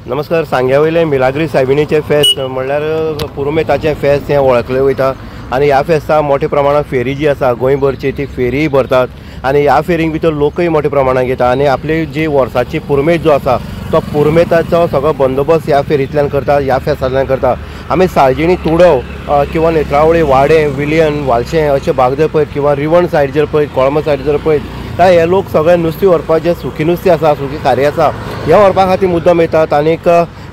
नमस्कार. सांग्यावयले मिलाग्री सायबिणीचे फेस्त म्हणल्यार पुरुमेताचें फेस्त हें वळखलें वयता आनी ह्या फेस्ताक मोठ्या प्रमाणात फेरी जी आसा गोंयभरची ती फेरी भरतात आनी ह्या फेरीक भितर लोकय मोठ्या प्रमाणात येता आनी आपली जी वर्साची पुरुमेत जो आसा तो पुरुमेताचो सगळो बंदोबस्त ह्या फेरींतल्यान करता, ह्या फेस्तांतल्यान करता. आमी साळजिणी तुडव किंवा नेत्रावळी वाडे विलियन वालशें अशे भाग जर पळयत किंवा रिवण सायड जर पळयत कोळमा सायड जर पळयत तर हे लोक सगळे नुस्तें व्हरपाचें सुकी नुस्तें आसा सुकी खारी आसा हें व्हरपा खातीर मुद्दम येतात. आनीक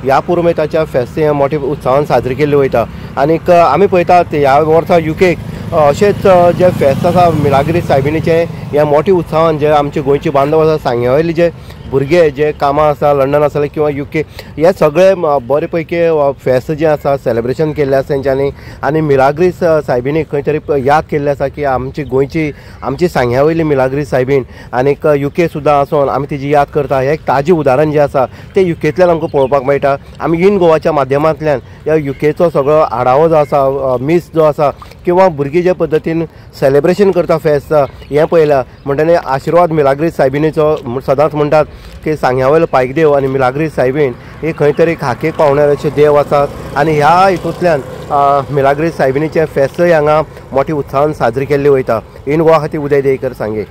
ह्या पुरुमेताच्या फेस्त हें मोठ्या उत्सवान साजरी केल्लें वयता. आनीक आमी पळयतात ह्या वर्सा युकेक अशेंच जे फेस्त आसा मिलाग्री सायबिणीचें ह्या मोठ्या उत्सवान जे आमचे गोंयचे बांदव आसा सांग्यावयले जे भुरगे जे कामां आसा लंडन आसले किंवा युके हे सगळे बरे पैकी फेस्त जे आसा सेलेब्रेशन केल्लें आसा तेंच्यांनी आनी मिलाग्री सायबिणीक खंय तरी याद केल्लें आसा की आमची गोंयची आमची सांग्यावयली मिलाग्री सायबीण आनीक युके सुद्दां आसून आमी तिजी याद करता. हें एक ताजें उदाहरण जें आसा तें युकेंतल्यान आमकां पळोवपाक मेळटा. आमी इन गोवाच्या माध्यमांतल्यान ह्या युकेचो सगळो आढावो जो आसा मीस जो आसा किंवा भुरगीं जे पद्दतीन सेलेब्रेशन करता फेस्त हें पळयलां. म्हणटने आशिर्वाद मिलाग्री सायबिणीचो सदांच म्हणटात की सांग्यावयलो पायकदेव आनी मिलाग्री सायबीण ही खंय तरी खाकेक पावणारे अशे देव आसात आनी ह्या हितूंतल्यान मिलाग्री सायबिणीचें फेस्तय हांगा मोठ्या उत्सवान साजरी केल्लें वयता. इन गोवा खातीर उदय देयकर सांगे.